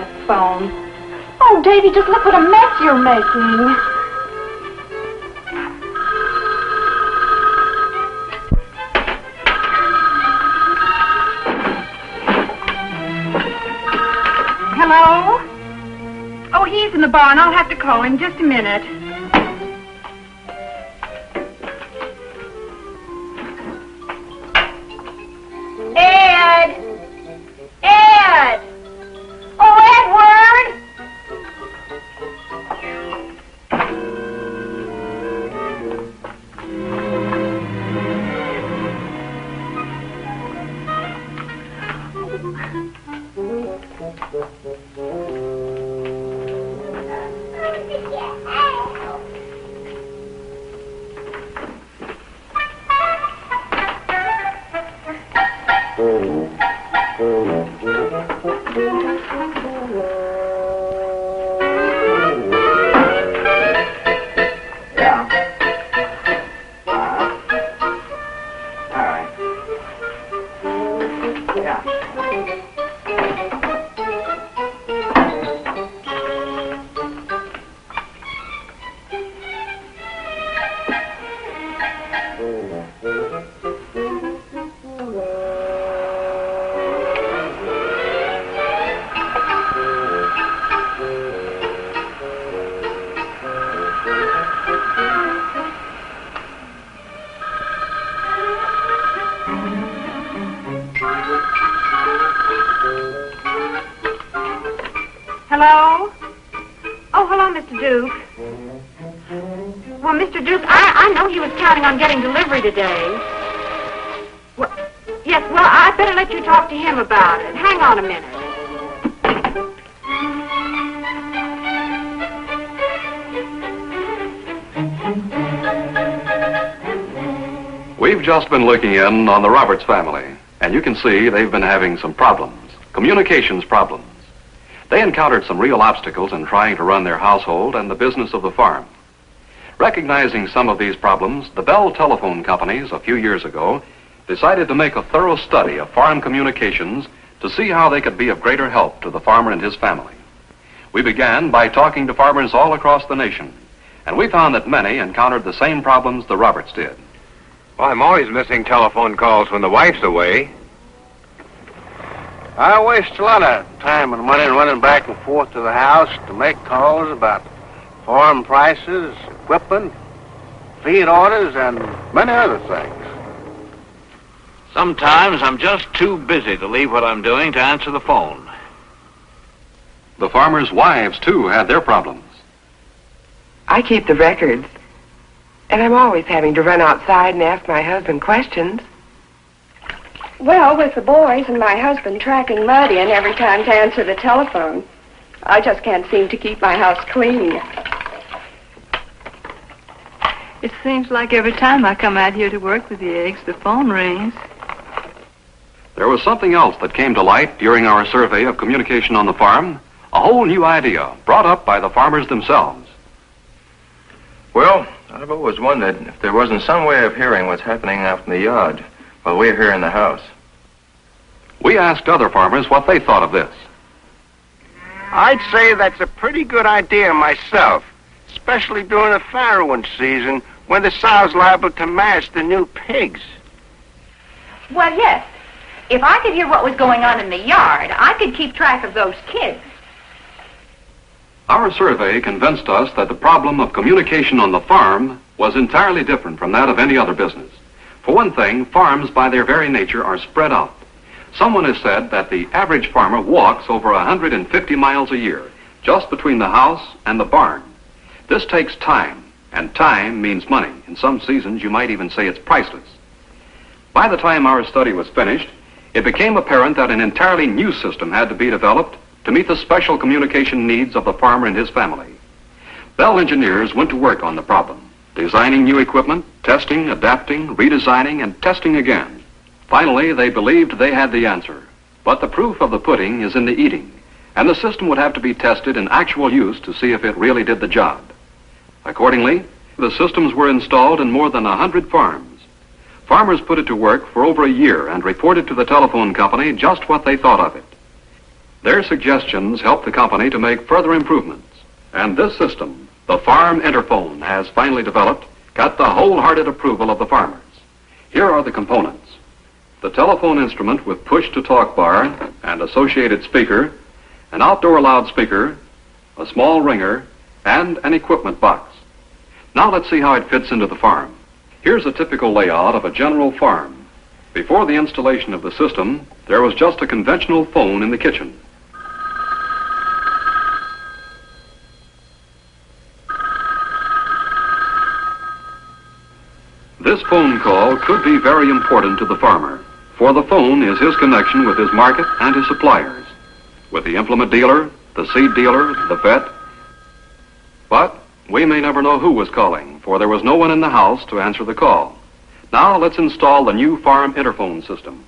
that phone. Oh, Davy, just look what a mess you're making. Hello? Oh, he's in the barn. I'll have to call him. Just a minute. Ed! Ed! Oh, Edward! Hello? Oh, hello, Mr. Duke. Well, Mr. Duke, I know he was counting on getting delivery today. Well, yes, well, I'd better let you talk to him about it. Hang on a minute. We've just been looking in on the Roberts family, and you can see they've been having some problems, communications problems. They encountered some real obstacles in trying to run their household and the business of the farm. Recognizing some of these problems, the Bell telephone companies a few years ago decided to make a thorough study of farm communications to see how they could be of greater help to the farmer and his family. We began by talking to farmers all across the nation, and we found that many encountered the same problems the Roberts did. Well, I'm always missing telephone calls when the wife's away. I waste a lot of time and money running back and forth to the house to make calls about farm prices, equipment, feed orders, and many other things. Sometimes I'm just too busy to leave what I'm doing to answer the phone. The farmers' wives, too, had their problems. I keep the records, and I'm always having to run outside and ask my husband questions. Well, with the boys and my husband tracking mud in every time to answer the telephone, I just can't seem to keep my house clean. It seems like every time I come out here to work with the eggs, the phone rings. There was something else that came to light during our survey of communication on the farm, a whole new idea brought up by the farmers themselves. Well, I've always wondered if there wasn't some way of hearing what's happening out in the yard while we're here in the house. We asked other farmers what they thought of this. I'd say that's a pretty good idea myself, especially during the farrowing season when the sow's liable to mash the new pigs. Well, yes. If I could hear what was going on in the yard, I could keep track of those kids. Our survey convinced us that the problem of communication on the farm was entirely different from that of any other business. For one thing, farms by their very nature are spread out. Someone has said that the average farmer walks over 150 miles a year, just between the house and the barn. This takes time, and time means money. In some seasons, you might even say it's priceless. By the time our study was finished, it became apparent that an entirely new system had to be developed to meet the special communication needs of the farmer and his family. Bell engineers went to work on the problem, designing new equipment, testing, adapting, redesigning, and testing again. Finally, they believed they had the answer. But the proof of the pudding is in the eating, and the system would have to be tested in actual use to see if it really did the job. Accordingly, the systems were installed in more than 100 farms. Farmers put it to work for over a year and reported to the telephone company just what they thought of it. Their suggestions help the company to make further improvements. And this system, the Farm Interphone, has finally developed, got the wholehearted approval of the farmers. Here are the components. The telephone instrument with push-to-talk bar and associated speaker, an outdoor loudspeaker, a small ringer, and an equipment box. Now let's see how it fits into the farm. Here's a typical layout of a general farm. Before the installation of the system, there was just a conventional phone in the kitchen. This phone call could be very important to the farmer, for the phone is his connection with his market and his suppliers, with the implement dealer, the seed dealer, the vet. But we may never know who was calling, for there was no one in the house to answer the call. Now let's install the new farm interphone system.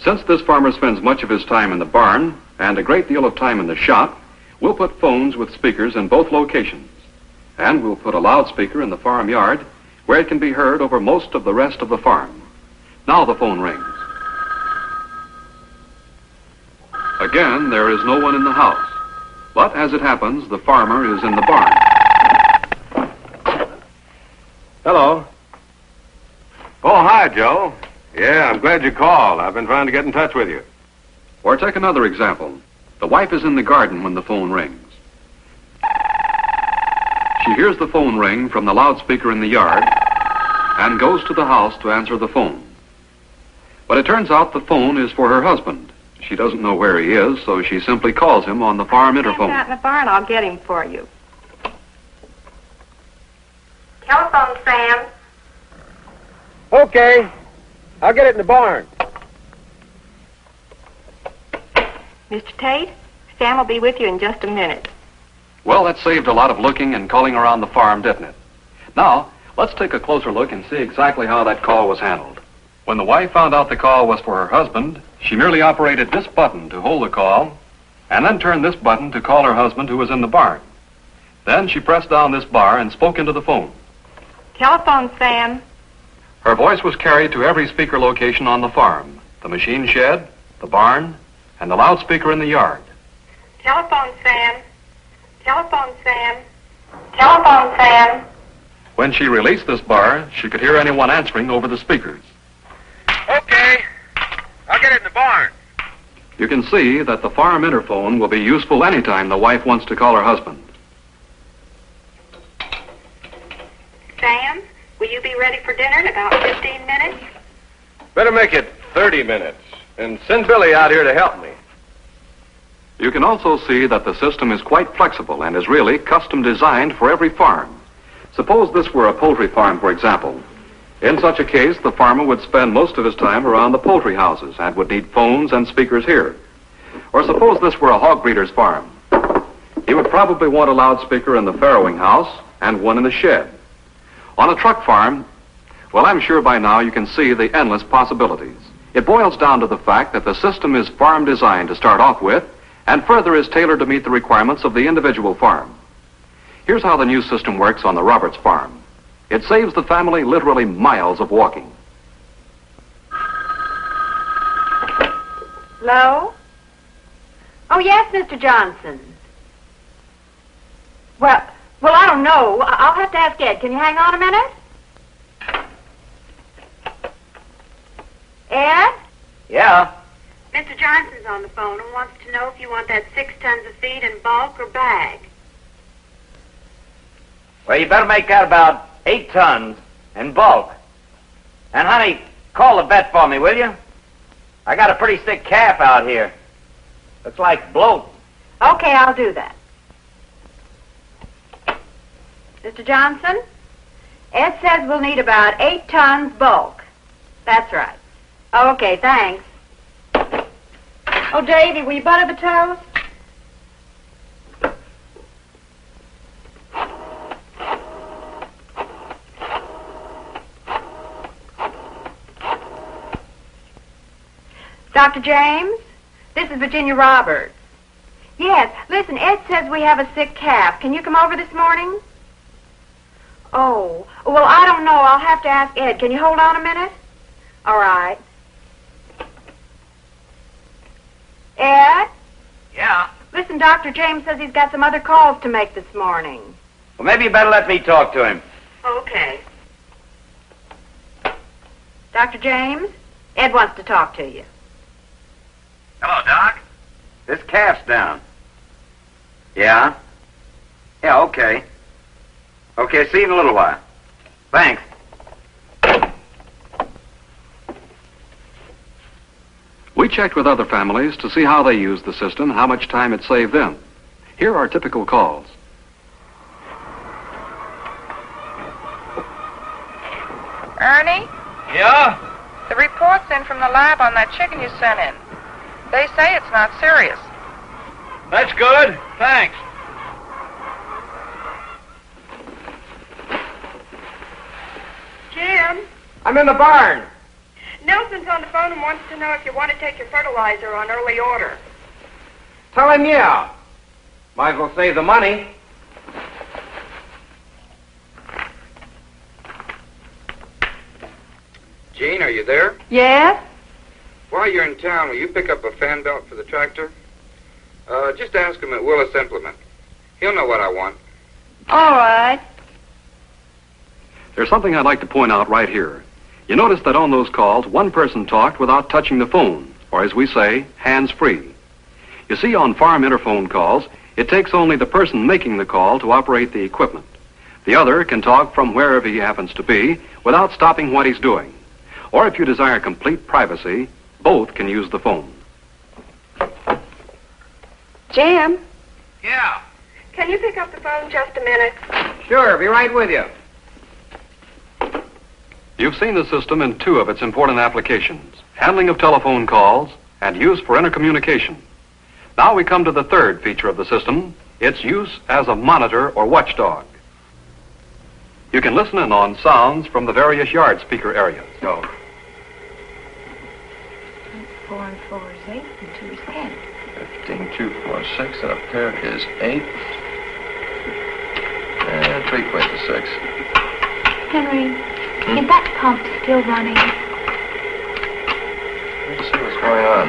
Since this farmer spends much of his time in the barn and a great deal of time in the shop, we'll put phones with speakers in both locations. And we'll put a loudspeaker in the farm yard where it can be heard over most of the rest of the farm. Now the phone rings. Again, there is no one in the house. But as it happens, the farmer is in the barn. Hello. Oh, hi, Joe. Yeah, I'm glad you called. I've been trying to get in touch with you. Or take another example. The wife is in the garden when the phone rings. She hears the phone ring from the loudspeaker in the yard and goes to the house to answer the phone. But it turns out the phone is for her husband. She doesn't know where he is, so she simply calls him on the farm interphone. He's out in the barn. I'll get him for you. Telephone, Sam. Okay. I'll get it in the barn. Mr. Tate, Sam will be with you in just a minute. Well, that saved a lot of looking and calling around the farm, didn't it? Now, let's take a closer look and see exactly how that call was handled. When the wife found out the call was for her husband, she merely operated this button to hold the call, and then turned this button to call her husband who was in the barn. Then she pressed down this bar and spoke into the phone. Telephone, Sam. Her voice was carried to every speaker location on the farm, the machine shed, the barn, and the loudspeaker in the yard. Telephone, Sam. Telephone, Sam. Telephone, Sam. When she released this bar, she could hear anyone answering over the speakers. Okay. I'll get it in the barn. You can see that the farm interphone will be useful anytime the wife wants to call her husband. Sam, will you be ready for dinner in about 15 minutes? Better make it 30 minutes. And send Billy out here to help me. You can also see that the system is quite flexible and is really custom designed for every farm. Suppose this were a poultry farm, for example. In such a case, the farmer would spend most of his time around the poultry houses and would need phones and speakers here. Or suppose this were a hog breeder's farm. He would probably want a loudspeaker in the farrowing house and one in the shed. On a truck farm, well, I'm sure by now you can see the endless possibilities. It boils down to the fact that the system is farm designed to start off with, and further is tailored to meet the requirements of the individual farm. Here's how the new system works on the Roberts farm. It saves the family literally miles of walking. Hello? Oh, yes, Mr. Johnson. Well, I don't know. I'll have to ask Ed. Can you hang on a minute? Ed? Yeah? Mr. Johnson's on the phone and wants to know if you want that 6 tons of feed in bulk or bag. Well, you better make that about 8 tons in bulk. And, honey, call the vet for me, will you? I got a pretty sick calf out here. Looks like bloat. Okay, I'll do that. Mr. Johnson, Ed says we'll need about 8 tons bulk. That's right. Okay, thanks. Oh, Davy, will you butter the toast? Dr. James, this is Virginia Roberts. Yes, listen, Ed says we have a sick calf. Can you come over this morning? Oh, well, I don't know. I'll have to ask Ed. Can you hold on a minute? All right. Ed? Yeah? Listen, Dr. James says he's got some other calls to make this morning. Well, maybe you better let me talk to him. Okay. Dr. James, Ed wants to talk to you. Hello, Doc. This calf's down. Yeah? Yeah, okay. Okay, see you in a little while. Thanks. We checked with other families to see how they used the system, how much time it saved them. Here are typical calls. Ernie, Yeah? the report's in from the lab on that chicken you sent in. They say it's not serious. That's good. Thanks. Jim, I'm in the barn. Nelson's on the phone and wants to know if you want to take your fertilizer on early order. Tell him yeah. Might as well save the money. Gene, are you there? Yes? While you're in town, will you pick up a fan belt for the tractor? Just ask him at Willis Implement. He'll know what I want. All right. There's something I'd like to point out right here. You notice that on those calls, one person talked without touching the phone, or as we say, hands-free. You see, on farm interphone calls, it takes only the person making the call to operate the equipment. The other can talk from wherever he happens to be without stopping what he's doing. Or if you desire complete privacy, both can use the phone. Jim? Yeah. Can you pick up the phone just a minute? Sure, be right with you. You've seen the system in two of its important applications, handling of telephone calls and use for intercommunication. Now we come to the third feature of the system, its use as a monitor or watchdog. You can listen in on sounds from the various yard speaker areas. Four and four is 8 and 2 is 10. 15, 2, 4, 6, and a pair is 8. And 3 quid to 6. Henry, is that pump still running? Let's see what's going on.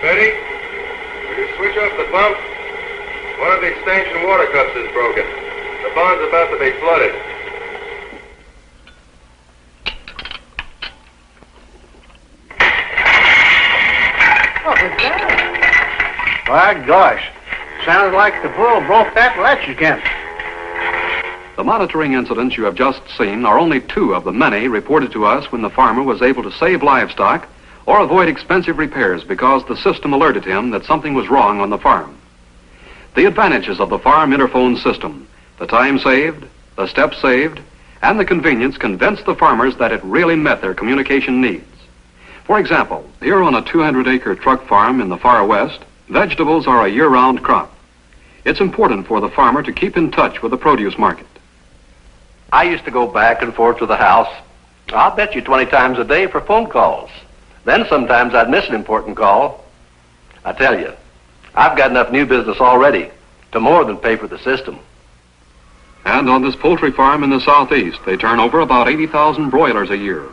Betty, will you switch off the pump? One of the extension water cups is broken. The barn's about to be flooded. What was that? By gosh. Sounded like the bull broke that latch again. The monitoring incidents you have just seen are only two of the many reported to us when the farmer was able to save livestock or avoid expensive repairs because the system alerted him that something was wrong on the farm. The advantages of the farm interphone system, the time saved, the steps saved, and the convenience convinced the farmers that it really met their communication needs. For example, here on a 200-acre truck farm in the far west, vegetables are a year-round crop. It's important for the farmer to keep in touch with the produce market. I used to go back and forth to the house, I'll bet you 20 times a day for phone calls. Then sometimes I'd miss an important call. I tell you, I've got enough new business already to more than pay for the system. And on this poultry farm in the southeast, they turn over about 80,000 broilers a year.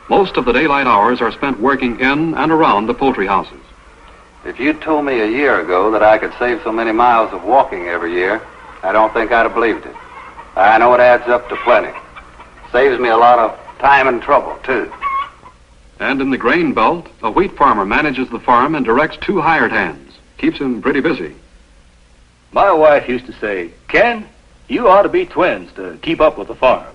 Most of the daylight hours are spent working in and around the poultry houses. If you'd told me a year ago that I could save so many miles of walking every year, I don't think I'd have believed it. I know it adds up to plenty. Saves me a lot of time and trouble, too. And in the grain belt, a wheat farmer manages the farm and directs 2 hired hands. Keeps him pretty busy. My wife used to say, Ken, you ought to be twins to keep up with the farm.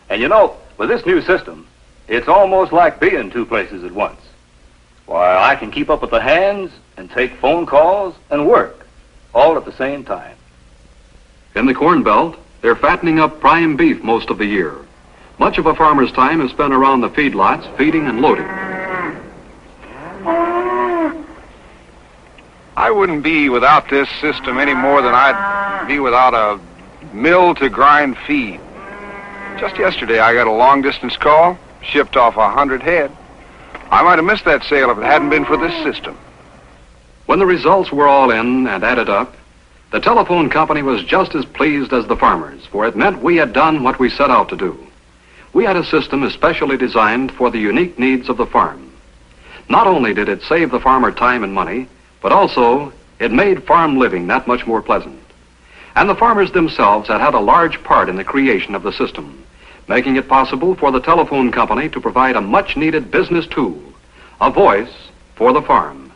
And you know, with this new system, it's almost like being 2 places at once. Why, I can keep up with the hands and take phone calls and work, all at the same time. In the corn belt, they're fattening up prime beef most of the year. Much of a farmer's time is spent around the feedlots, feeding and loading. I wouldn't be without this system any more than I'd be without a mill to grind feed. Just yesterday I got a long-distance call, shipped off 100 head. I might have missed that sale if it hadn't been for this system. When the results were all in and added up, the telephone company was just as pleased as the farmers, for it meant we had done what we set out to do. We had a system especially designed for the unique needs of the farm. Not only did it save the farmer time and money, but also it made farm living that much more pleasant. And the farmers themselves had had a large part in the creation of the system, making it possible for the telephone company to provide a much-needed business tool, a voice for the farm.